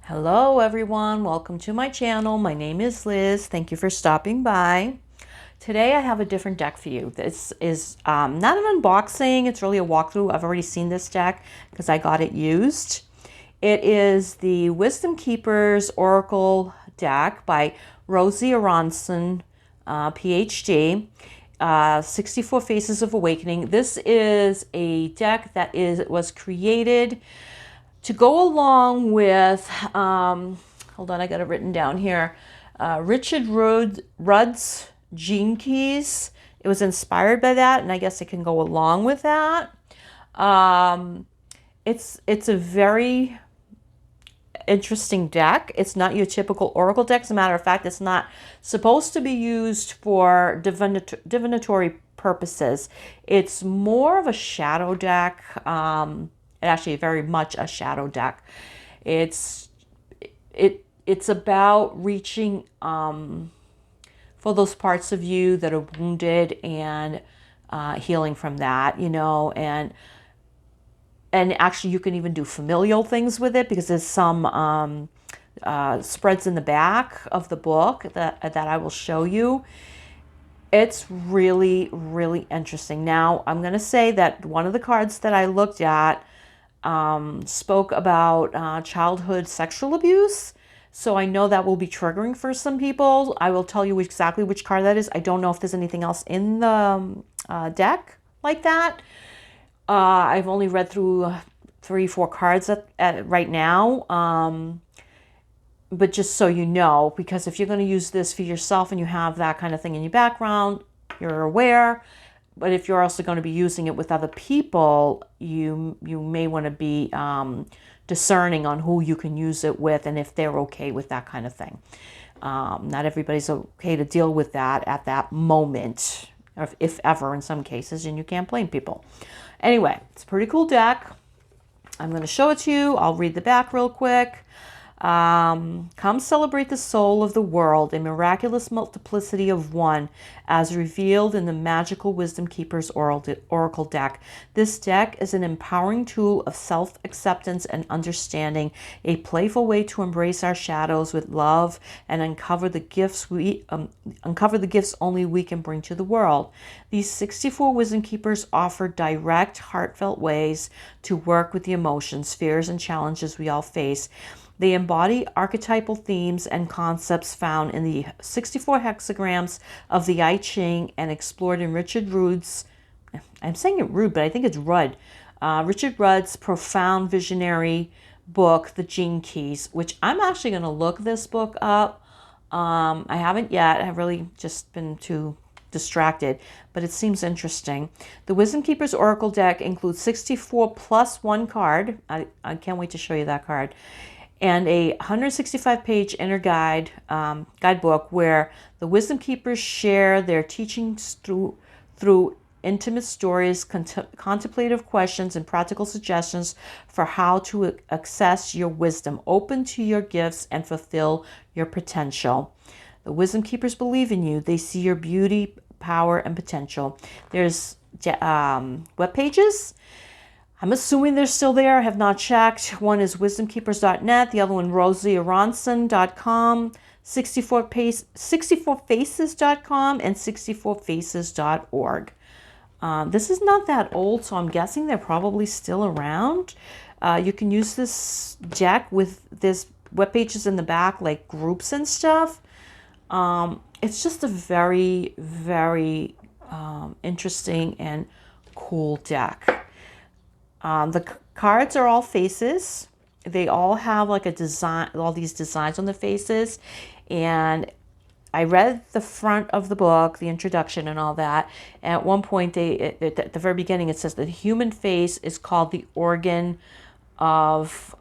Hello everyone, welcome to my channel. My name is Liz. Thank you for stopping by. Today I have a different deck for you. This is not an unboxing, it's really a walkthrough. I've already seen this deck because I got it used. It is the Wisdom Keepers Oracle deck by Rosy Aronson, PhD. 64 Faces of Awakening. This is a deck that was created to go along with, hold on, I got it written down here, Richard Rudd's Gene Keys. It was inspired by that, and I guess it can go along with that. It's a very interesting deck. It's not your typical Oracle deck. As a matter of fact, it's not supposed to be used for divinatory purposes. It's more of a shadow deck. Actually very much a shadow deck. It's about reaching for those parts of you that are wounded and healing from that, you know, and actually you can even do familial things with it because there's some spreads in the back of the book that I will show you. It's really, really interesting. Now, I'm going to say that one of the cards that I looked at spoke about childhood sexual abuse. So I know that will be triggering for some people. I will tell you exactly which card that is. I don't know if there's anything else in the deck like that. I've only read through 3-4 cards right now. But just so you know, because if you're going to use this for yourself and you have that kind of thing in your background, you're aware. But if you're also going to be using it with other people, you may want to be discerning on who you can use it with and if they're okay with that kind of thing. Not everybody's okay to deal with that at that moment, if ever in some cases, and you can't blame people. Anyway, it's a pretty cool deck. I'm going to show it to you. I'll read the back real quick. Come celebrate the soul of the world, a miraculous multiplicity of one, as revealed in the magical Wisdom Keepers Oracle deck. This deck is an empowering tool of self-acceptance and understanding, a playful way to embrace our shadows with love and uncover the gifts only we can bring to the world. These 64 Wisdom Keepers offer direct, heartfelt ways to work with the emotions, fears, and challenges we all face. They embody archetypal themes and concepts found in the 64 hexagrams of the I Ching and explored in Richard Rudd's, I'm saying it Rudd, but I think it's Rudd, Richard Rudd's profound visionary book, The Gene Keys, which I'm actually going to look this book up. I haven't yet. I've really just been too distracted, but it seems interesting. The Wisdom Keepers Oracle deck includes 64 plus 1 card. I can't wait to show you that card. And a 165-page inner guidebook where the Wisdom Keepers share their teachings through intimate stories, contemplative questions, and practical suggestions for how to access your wisdom, open to your gifts, and fulfill your potential. The Wisdom Keepers believe in you. They see your beauty, power, and potential. There's web pages. I'm assuming they're still there. I have not checked. One is wisdomkeepers.net. The other one, rosyaronson.com, 64faces.com, and 64faces.org. This is not that old, so I'm guessing they're probably still around. You can use this deck with this web pages in the back, like groups and stuff. It's just a very, very interesting and cool deck. The cards are all faces. They all have like a design, all these designs on the faces. And I read the front of the book, the introduction and all that. At one point, at the very beginning, it says that the human face is called the organ of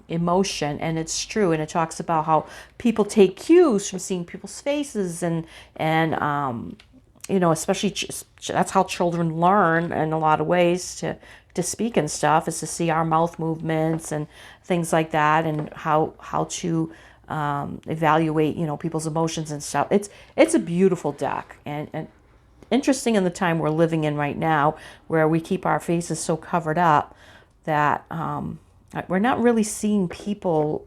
emotion, and it's true. And it talks about how people take cues from seeing people's faces, and you know, especially that's how children learn in a lot of ways to speak and stuff, is to see our mouth movements and things like that, and how to evaluate, you know, people's emotions and stuff. It's a beautiful deck, and interesting in the time we're living in right now, where we keep our faces so covered up that we're not really seeing people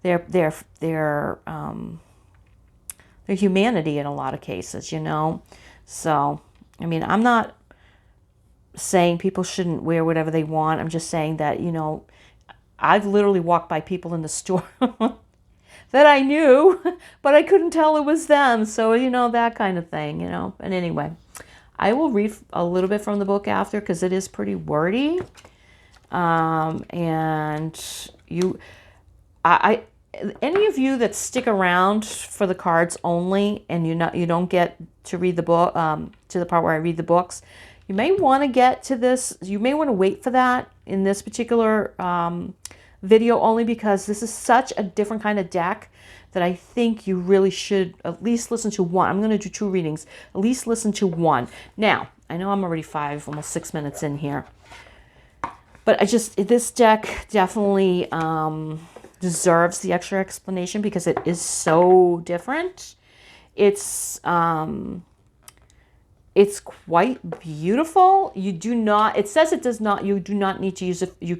their their their their humanity in a lot of cases, you know. So, I mean, I'm not saying people shouldn't wear whatever they want. I'm just saying that, you know, I've literally walked by people in the store that I knew, but I couldn't tell it was them. So, you know, that kind of thing, you know. And anyway, I will read a little bit from the book after because it is pretty wordy. And I any of you that stick around for the cards only and you don't get to read the book, to the part where I read the books, you may want to get to this. You may want to wait for that in this particular video, only because this is such a different kind of deck that I think you really should at least listen to one. I'm going to do 2 readings. At least listen to one. Now, I know I'm already almost 6 minutes in here. But this deck definitely deserves the extra explanation because it is so different. It's quite beautiful. You do not, it says it does not, you do not need to use it. You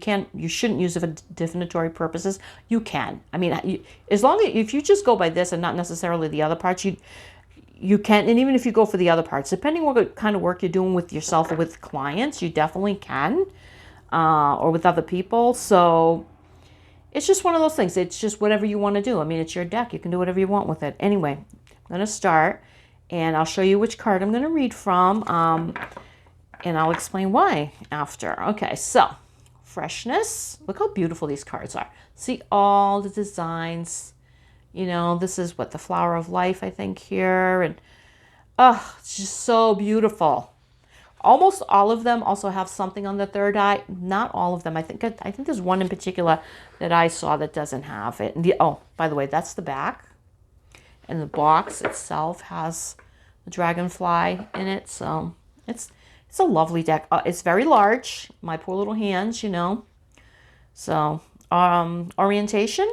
shouldn't use it for divinatory purposes. You can. I mean, as long as, if you just go by this and not necessarily the other parts, you can. And even if you go for the other parts, depending what kind of work you're doing with yourself or with clients, you definitely can. Or with other people. So it's just one of those things. It's just whatever you want to do. I mean, it's your deck. You can do whatever you want with it. Anyway, I'm going to start and I'll show you which card I'm going to read from. And I'll explain why after. Okay, so freshness. Look how beautiful these cards are. See all the designs. You know, this is what the flower of life, I think, here. And oh, it's just so beautiful. Almost all of them also have something on the third eye. Not all of them. I think there's one in particular that I saw that doesn't have it. And oh, by the way, that's the back. And the box itself has the dragonfly in it. So it's a lovely deck. It's very large. My poor little hands, you know. So orientation,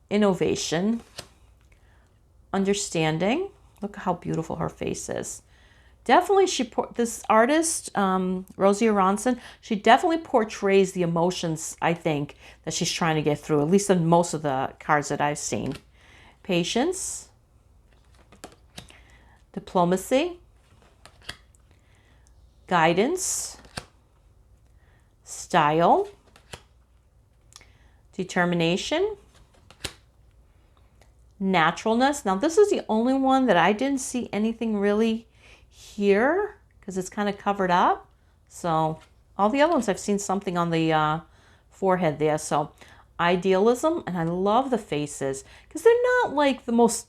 innovation, understanding. Look how beautiful her face is. Definitely, this artist, Rosy Aronson, she definitely portrays the emotions, I think, that she's trying to get through, at least in most of the cards that I've seen. Patience, diplomacy, guidance, style, determination, naturalness. Now, this is the only one that I didn't see anything really here because it's kind of covered up. So all the other ones I've seen something on the forehead there. So idealism, and I love the faces because they're not like the most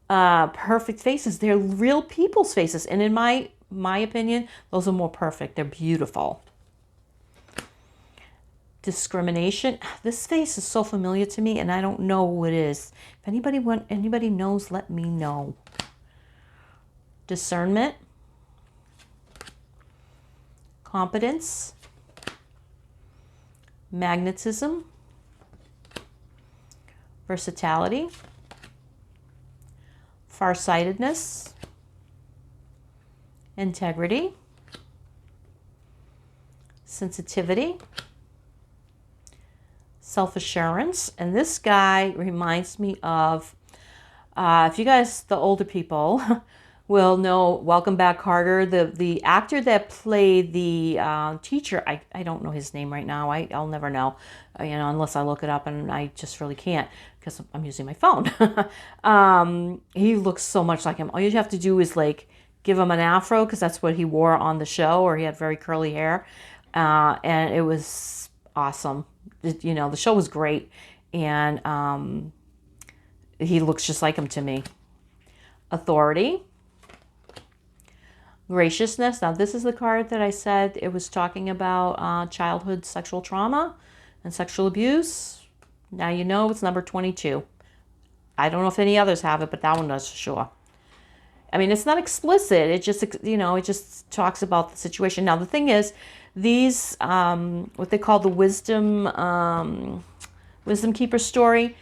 perfect faces. They're real people's faces, and in my opinion, those are more perfect. They're beautiful. Discrimination. This face is so familiar to me, and I don't know who it is. If anybody knows, let me know. Discernment, competence, magnetism, versatility, farsightedness, integrity, sensitivity, self-assurance. And this guy reminds me of, if you guys, the older people, will know Welcome Back, Carter. The actor that played the teacher, I don't know his name right now. I'll never know, you know, unless I look it up, and I just really can't because I'm using my phone. He looks so much like him. All you have to do is like give him an afro because that's what he wore on the show, or he had very curly hair, and it was awesome. You know, the show was great, and he looks just like him to me. Authority. Graciousness. Now, this is the card that I said it was talking about childhood sexual trauma and sexual abuse. Now you know it's number 22. I don't know if any others have it, but that one does for sure. I mean, it's not explicit. It just, you know, it just talks about the situation. Now, the thing is, these, what they call the wisdom keeper story,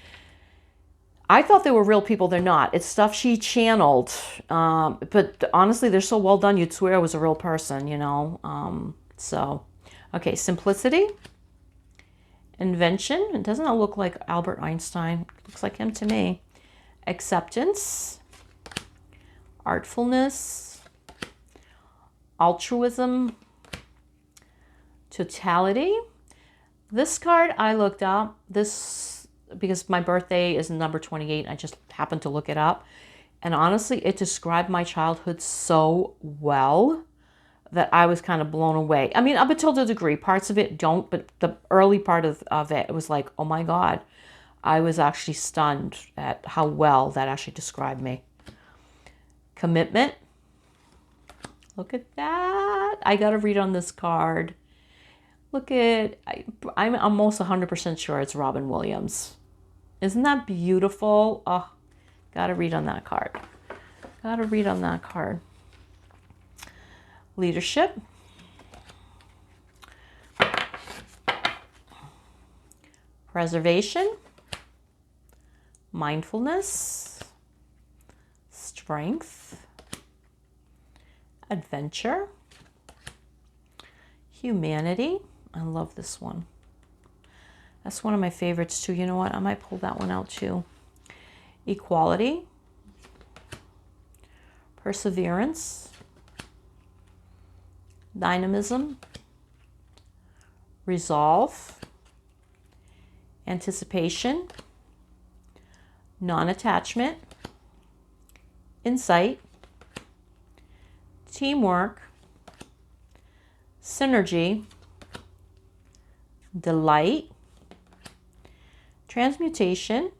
I thought they were real people. They're not. It's stuff she channeled. But honestly, they're so well done, you'd swear it was a real person, you know. So, okay, simplicity, Invention. It doesn't look like Albert Einstein. It looks like him to me. Acceptance. Artfulness. Altruism. Totality. This card I looked up. This, because my birthday is number 28. I just happened to look it up. And honestly, it described my childhood so well that I was kind of blown away. I mean, up until the degree, parts of it don't, but the early part of it, it was like, oh my God, I was actually stunned at how well that actually described me. Commitment. Look at that. I got to read on this card. Look at, I'm almost 100% sure it's Robin Williams. Isn't that beautiful? Oh, got to read on that card. Got to read on that card. Leadership. Preservation. Mindfulness. Strength. Adventure. Humanity. I love this one. That's one of my favorites too. You know what? I might pull that one out too. Equality. Perseverance. Dynamism. Resolve. Anticipation. Non-attachment. Insight. Teamwork. Synergy. Delight. Transmutation.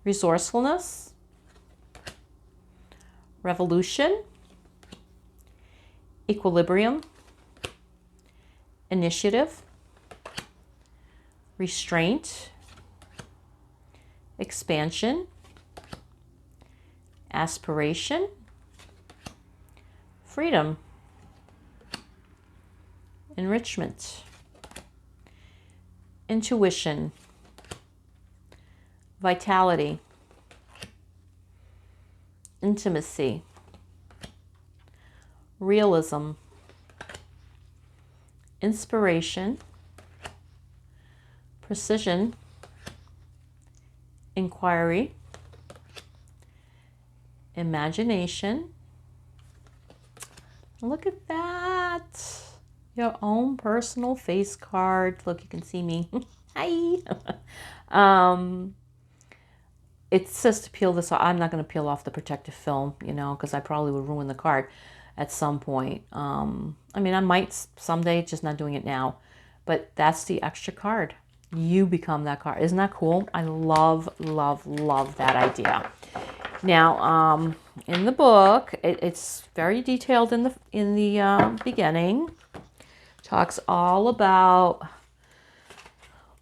Resourcefulness. Revolution. Equilibrium. Initiative. Restraint. Expansion. Aspiration. Freedom. Enrichment. Intuition. Vitality. Intimacy. Realism. Inspiration. Precision. Inquiry. Imagination. Look at that. Your own personal face card. Look, you can see me. Hi. It says to peel this off. I'm not going to peel off the protective film, you know, because I probably would ruin the card at some point. I mean, I might someday, just not doing it now. But that's the extra card. You become that card. Isn't that cool? I love, love, love that idea. Now, in the book, it's very detailed in the beginning. Talks all about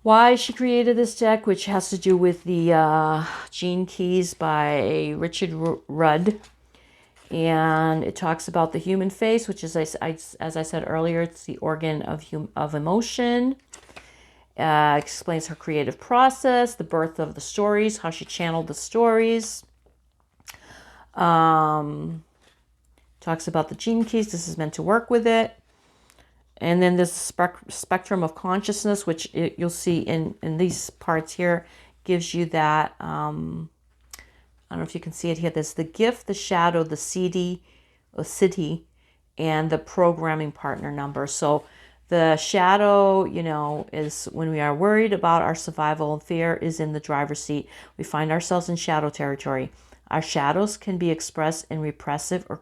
why she created this deck, which has to do with the Gene Keys by Richard Rudd. And it talks about the human face, which is, as I said earlier, it's the organ of emotion. Explains her creative process, the birth of the stories, how she channeled the stories. Talks about the gene keys. This is meant to work with it. And then this spectrum of consciousness, which you'll see in these parts here, gives you that. I don't know if you can see it here. There's the gift, the shadow, the city, and the programming partner number. So the shadow, you know, is when we are worried about our survival, and fear is in the driver's seat. We find ourselves in shadow territory. Our shadows can be expressed in repressive or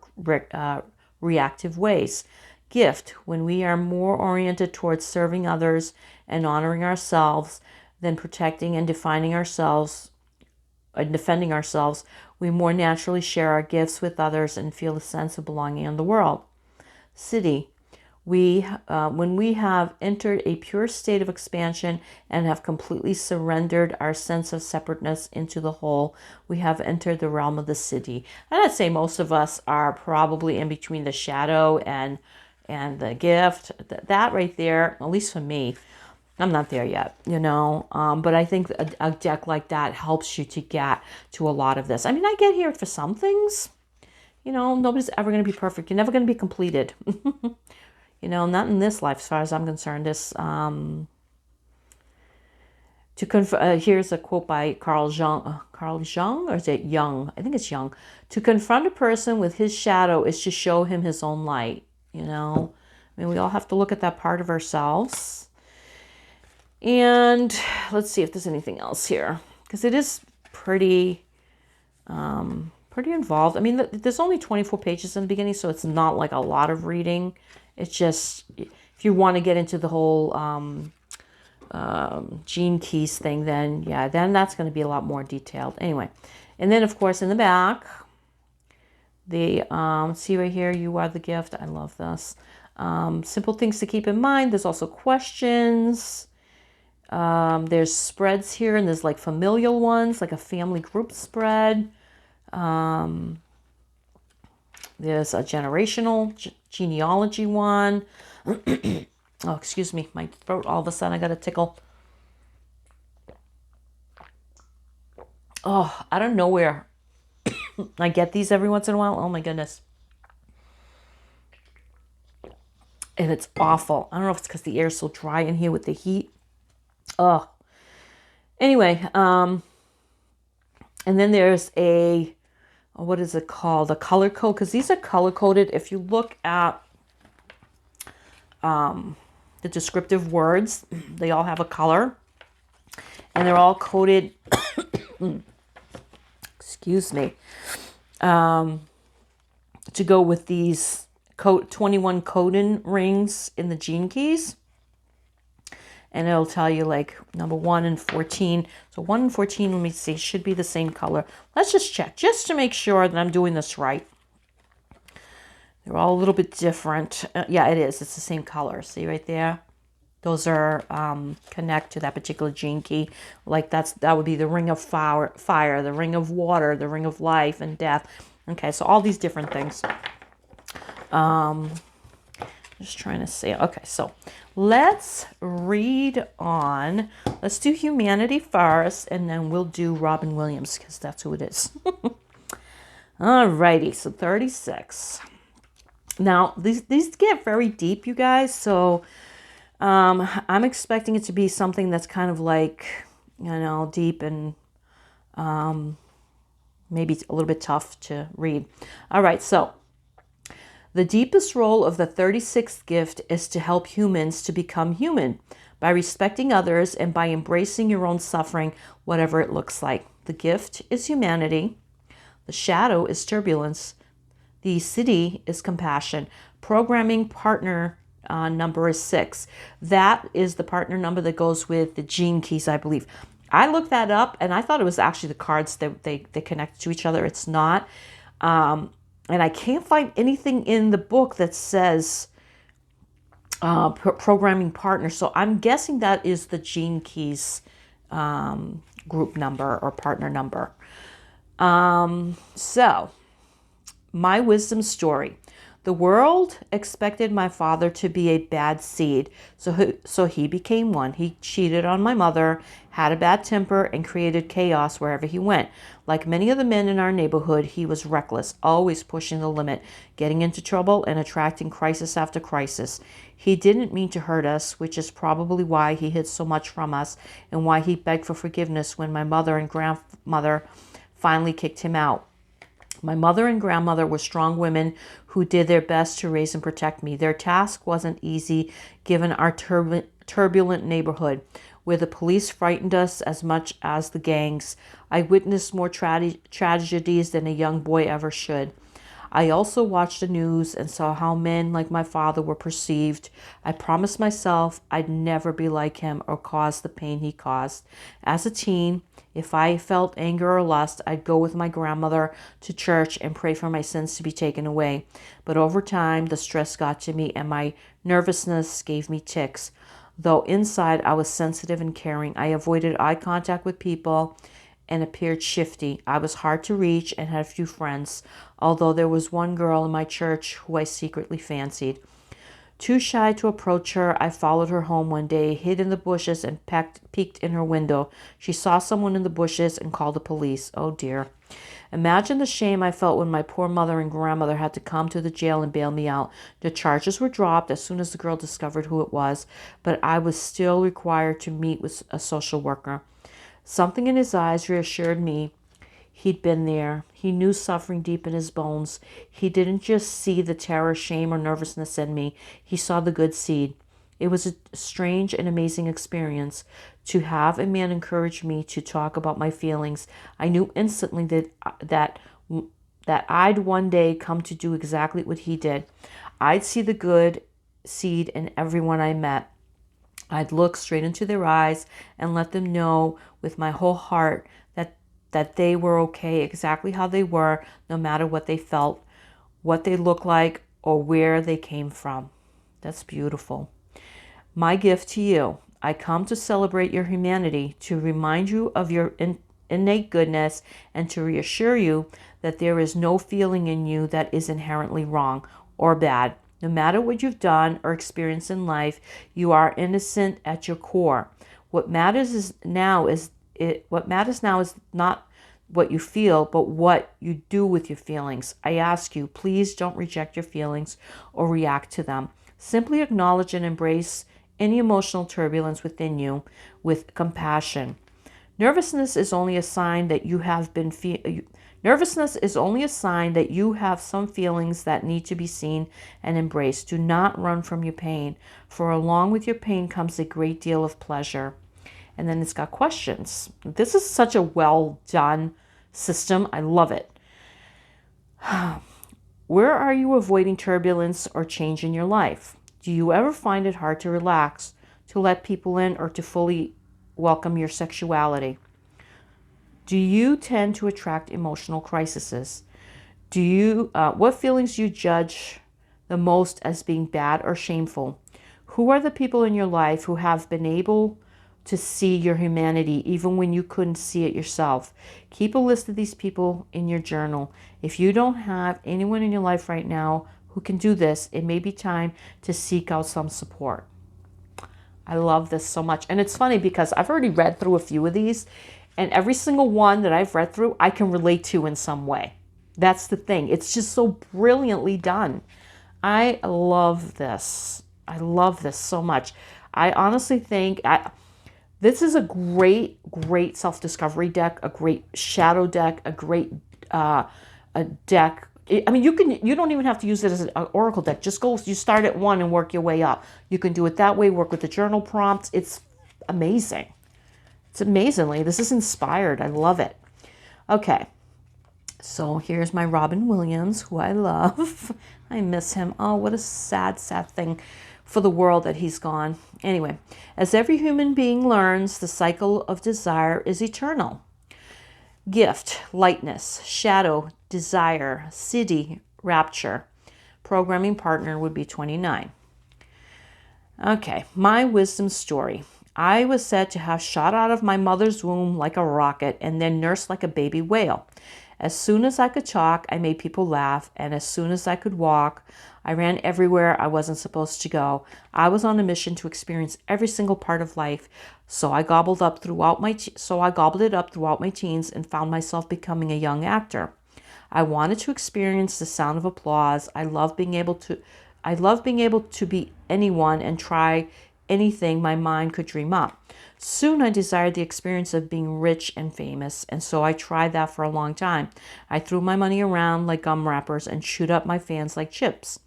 reactive ways. Gift, when we are more oriented towards serving others and honoring ourselves than protecting and defending ourselves, we more naturally share our gifts with others and feel a sense of belonging in the world. City, when we have entered a pure state of expansion and have completely surrendered our sense of separateness into the whole, we have entered the realm of the city. I'd say most of us are probably in between the shadow and the gift. That right there, at least for me, I'm not there yet, you know, but I think a deck like that helps you to get to a lot of this. I mean, I get here for some things, you know, nobody's ever going to be perfect. You're never going to be completed, you know, not in this life, as far as I'm concerned. Here's a quote by Carl Jung. Carl Jung, or is it Young? I think it's Young. To confront a person with his shadow is to show him his own light. You know, I mean, we all have to look at that part of ourselves. And let's see if there's anything else here, because it is pretty involved. I mean, there's only 24 pages in the beginning, so it's not like a lot of reading. It's just, if you want to get into the whole gene keys thing, then yeah, then that's going to be a lot more detailed. Anyway, and then of course in the back, the see right here, you are the gift. I love this. Simple things to keep in mind. There's also questions. There's spreads here, and there's like familial ones, like a family group spread. There's a generational genealogy one. Oh, excuse me, my throat, all of a sudden I got a tickle. Oh, out of nowhere. I get these every once in a while. Oh my goodness. And it's awful. I don't know if it's because the air is so dry in here with the heat. Oh. Anyway, and then there's what is it called? A color code, because these are color coded. If you look at the descriptive words, they all have a color, and they're all coded. Excuse me. To go with these 21 codon rings in the gene keys. And it'll tell you like number 1 and 14. So 1 and 14, let me see, should be the same color. Let's just check, just to make sure that I'm doing this right. They're all a little bit different. Yeah, it is. It's the same color. See right there? Those are connect to that particular gene key. Like that would be the ring of fire, the ring of water, the ring of life and death. Okay, so all these different things. Just trying to see. Okay, so let's read on. Let's do humanity first, and then we'll do Robin Williams, because that's who it is. Alrighty, so 36. Now, these get very deep, you guys, so I'm expecting it to be something that's kind of like, you know, deep and maybe a little bit tough to read. All right, so the deepest role of the 36th gift is to help humans to become human by respecting others and by embracing your own suffering, whatever it looks like. The gift is humanity. The shadow is turbulence. The city is compassion. Programming partner number is 6. That is the partner number that goes with the gene keys, I believe. I looked that up, and I thought it was actually the cards that they connect to each other. It's not. And I can't find anything in the book that says programming partner. So I'm guessing that is the gene keys group number or partner number. So my wisdom story. The world expected my father to be a bad seed, so he became one. He cheated on my mother, had a bad temper, and created chaos wherever he went. Like many of the men in our neighborhood, he was reckless, always pushing the limit, getting into trouble and attracting crisis after crisis. He didn't mean to hurt us, which is probably why he hid so much from us and why he begged for forgiveness when my mother and grandmother finally kicked him out. My mother and grandmother were strong women who did their best to raise and protect me. Their task wasn't easy given our turbulent neighborhood, where the police frightened us as much as the gangs. I witnessed more tragedies than a young boy ever should. I also watched the news and saw how men like my father were perceived. I promised myself I'd never be like him or cause the pain he caused. As a teen, if I felt anger or lust, I'd go with my grandmother to church and pray for my sins to be taken away. But over time, the stress got to me and my nervousness gave me tics. Though inside I was sensitive and caring, I avoided eye contact with people and appeared shifty. I was hard to reach and had few friends, although there was one girl in my church who I secretly fancied. Too shy to approach her, I followed her home one day, hid in the bushes, and peeked in her window. She saw someone in the bushes and called the police. Oh dear. Imagine the shame I felt when my poor mother and grandmother had to come to the jail and bail me out. The charges were dropped as soon as the girl discovered who it was, but I was still required to meet with a social worker. Something in his eyes reassured me. He'd been there. He knew suffering deep in his bones. He didn't just see the terror, shame, or nervousness in me. He saw the good seed. It was a strange and amazing experience to have a man encourage me to talk about my feelings. I knew instantly that I'd one day come to do exactly what he did. I'd see the good seed in everyone I met. I'd look straight into their eyes and let them know with my whole heart that they were okay exactly how they were, no matter what they felt, what they looked like, or where they came from. That's beautiful. My gift to you, I come to celebrate your humanity, to remind you of your innate goodness, and to reassure you that there is no feeling in you that is inherently wrong or bad. No matter what you've done or experienced in life, you are innocent at your core. What matters now is not what you feel, but what you do with your feelings. I ask you, please don't reject your feelings or react to them. Simply acknowledge and embrace any emotional turbulence within you with compassion. Nervousness is only a sign that you have some feelings that need to be seen and embraced. Do not run from your pain, for along with your pain comes a great deal of pleasure. And then it's got questions. This is such a well done system. I love it. Where are you avoiding turbulence or change in your life? Do you ever find it hard to relax, to let people in, or to fully welcome your sexuality? Do you tend to attract emotional crises? What feelings do you judge the most as being bad or shameful? Who are the people in your life who have been able to see your humanity even when you couldn't see it yourself? Keep a list of these people in your journal. If you don't have anyone in your life right now who can do this, it may be time to seek out some support. I love this so much. And it's funny because I've already read through a few of these, and every single one that I've read through, I can relate to in some way. That's the thing. It's just so brilliantly done. I love this. I love this so much. I honestly think this is a great, great self-discovery deck, a great shadow deck, a great a deck. I mean, you don't even have to use it as an oracle deck. Just you start at one and work your way up. You can do it that way, work with the journal prompts. It's amazing. It's amazingly. This is inspired. I love it. Okay. So here's my Robin Williams, who I love. I miss him. Oh, what a sad, sad thing for the world that he's gone. Anyway, as every human being learns, the cycle of desire is eternal. Gift, lightness, shadow, desire, city, rapture. Programming partner would be 29. Okay, my wisdom story. I was said to have shot out of my mother's womb like a rocket and then nursed like a baby whale. As soon as I could talk, I made people laugh, and as soon as I could walk, I ran everywhere I wasn't supposed to go. I was on a mission to experience every single part of life, so I gobbled it up throughout my teens and found myself becoming a young actor. I wanted to experience the sound of applause. I love being able to be anyone and try anything my mind could dream up. Soon I desired the experience of being rich and famous, and so I tried that for a long time. I threw my money around like gum wrappers and chewed up my fans like chips.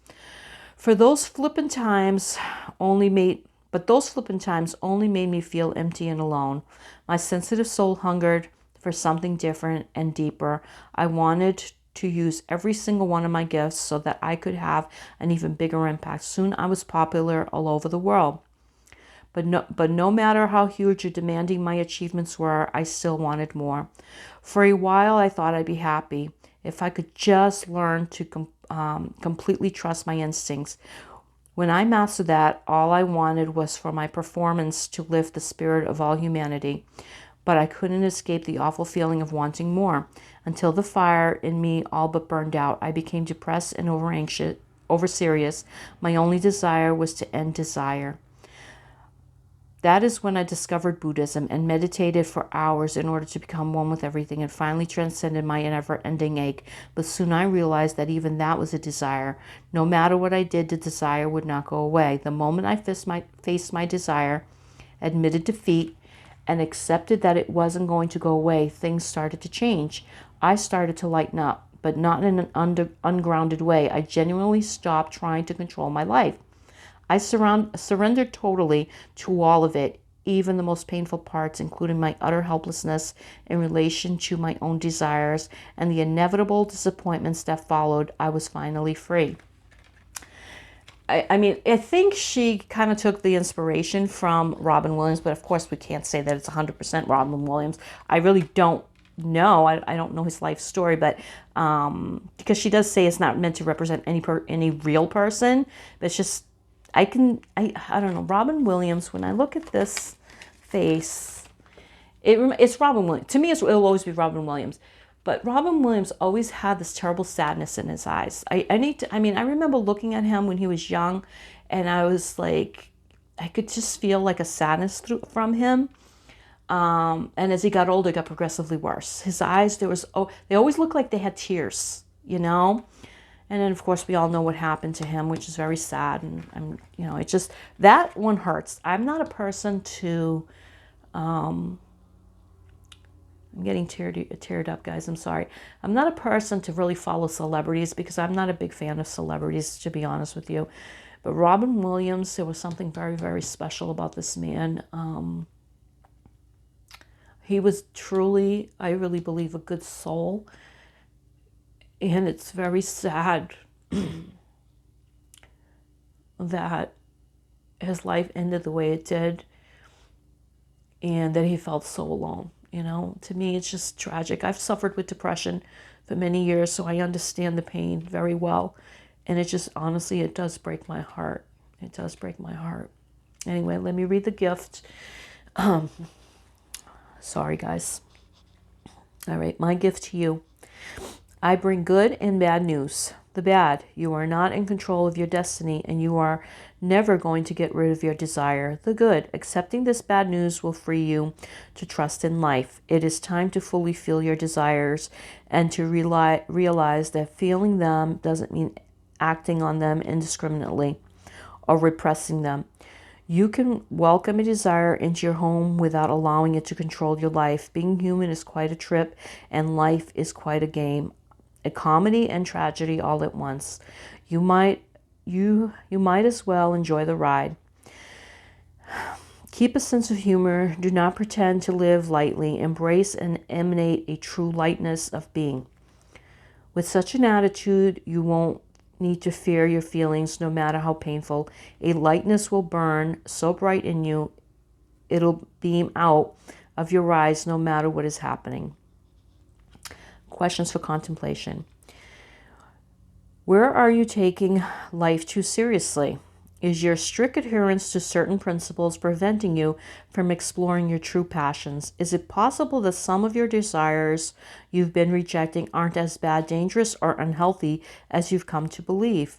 Those flippant times only made me feel empty and alone. My sensitive soul hungered for something different and deeper. I wanted to use every single one of my gifts so that I could have an even bigger impact. Soon I was popular all over the world. But no matter how huge or demanding my achievements were, I still wanted more. For a while, I thought I'd be happy if I could just learn to completely trust my instincts. When I mastered that, all I wanted was for my performance to lift the spirit of all humanity. But I couldn't escape the awful feeling of wanting more. Until the fire in me all but burned out, I became depressed and over serious. My only desire was to end desire. That is when I discovered Buddhism and meditated for hours in order to become one with everything and finally transcended my never-ending ache. But soon I realized that even that was a desire. No matter what I did, the desire would not go away. The moment I faced my desire, admitted defeat, and accepted that it wasn't going to go away, things started to change. I started to lighten up, but not in an ungrounded way. I genuinely stopped trying to control my life. I surrendered totally to all of it, even the most painful parts, including my utter helplessness in relation to my own desires and the inevitable disappointments that followed. I was finally free. I mean, I think she kind of took the inspiration from Robin Williams, but of course we can't say that it's 100% Robin Williams. I really don't know. I don't know his life story, but because she does say it's not meant to represent any real person, but it's just I don't know. Robin Williams, when I look at this face, it's Robin Williams. To me, it'll always be Robin Williams. But Robin Williams always had this terrible sadness in his eyes. I remember looking at him when he was young, and I was like, I could just feel like a sadness from him. And as he got older, it got progressively worse. His eyes, they always looked like they had tears, you know? And then, of course, we all know what happened to him, which is very sad. And it just, that one hurts. I'm not a person to, I'm getting teared up, guys. I'm sorry. I'm not a person to really follow celebrities because I'm not a big fan of celebrities, to be honest with you. But Robin Williams, there was something very, very special about this man. He was truly, I really believe, a good soul. And it's very sad that his life ended the way it did and that he felt so alone. To me, it's just tragic. I've suffered with depression for many years, so I understand the pain very well. And it just, honestly, it does break my heart. It does break my heart. Anyway, let me read the gift. Sorry, guys. All right, my gift to you. I bring good and bad news. The bad, you are not in control of your destiny and you are never going to get rid of your desire. The good, accepting this bad news will free you to trust in life. It is time to fully feel your desires and to realize that feeling them doesn't mean acting on them indiscriminately or repressing them. You can welcome a desire into your home without allowing it to control your life. Being human is quite a trip and life is quite a game. A comedy and tragedy all at once. You might as well enjoy the ride. Keep a sense of humor. Do not pretend to live lightly. Embrace and emanate a true lightness of being. With such an attitude, you won't need to fear your feelings, no matter how painful. A lightness will burn so bright in you, it'll beam out of your eyes, no matter what is happening. Questions for contemplation. Where are you taking life too seriously? Is your strict adherence to certain principles preventing you from exploring your true passions? Is it possible that some of your desires you've been rejecting aren't as bad, dangerous, or unhealthy as you've come to believe?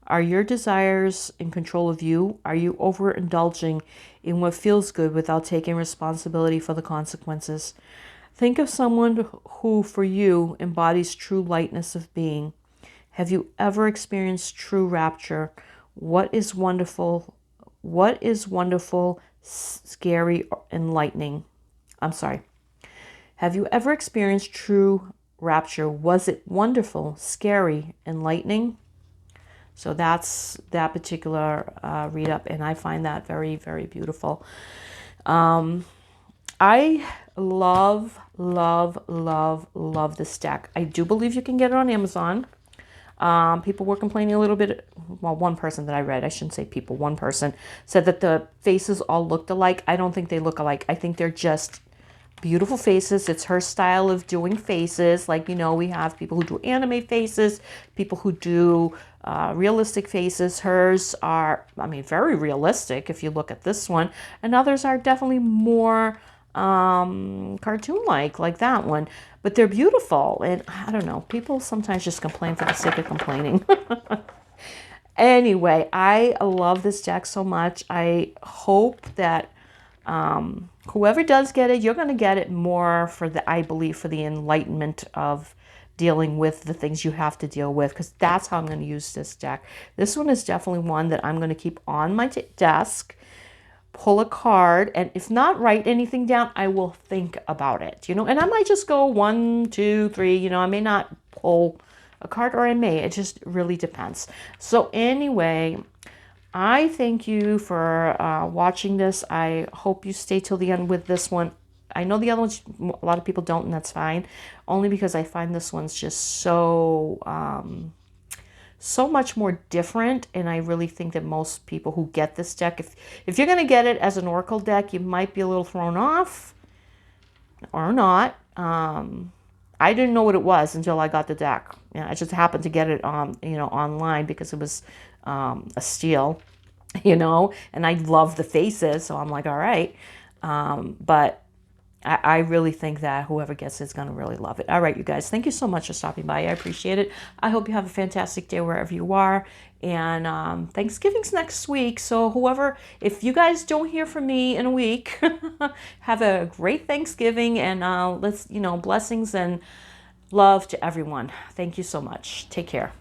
Are your desires in control of you? Are you overindulging in what feels good without taking responsibility for the consequences? Think of someone who, for you, embodies true lightness of being. Have you ever experienced true rapture? What is wonderful, scary, enlightening? Have you ever experienced true rapture? Was it wonderful, scary, enlightening? So that's that particular read up, and I find that very, very beautiful. I love this deck. I do believe you can get it on Amazon. People were complaining a little bit. Well, one person that I read, I shouldn't say people, one person said that the faces all looked alike. I don't think they look alike. I think they're just beautiful faces. It's her style of doing faces. Like, we have people who do anime faces, people who do realistic faces. Hers are, very realistic if you look at this one. And others are definitely more cartoon-like, like that one. But they're beautiful. And I don't know, people sometimes just complain for the sake of complaining. Anyway, I love this deck so much. I hope that Whoever does get it, you're going to get it more for the, I believe, for the enlightenment of dealing with the things you have to deal with, because that's how I'm going to use this deck. This one is definitely one that I'm going to keep on my desk, pull a card, and if not write anything down, I will think about it, you know, and I might just go 1, 2, 3, you know, I may not pull a card, or I may, it just really depends. So anyway, I thank you for watching this. I hope you stay till the end with this one. I know the other ones, a lot of people don't, and that's fine. Only because I find this one's just so, so much more different. And I really think that most people who get this deck, if you're going to get it as an Oracle deck, you might be a little thrown off or not. I didn't know what it was until I got the deck. Yeah, I just happened to get it on, you know, online because it was a steal, you know, and I love the faces, so I'm like, all right. But I really think that whoever gets it is going to really love it. All right, you guys, thank you so much for stopping by. I appreciate it. I hope you have a fantastic day wherever you are. And Thanksgiving's next week. So whoever, if you guys don't hear from me in a week, have a great Thanksgiving. And let's, you know, blessings and love to everyone. Thank you so much. Take care.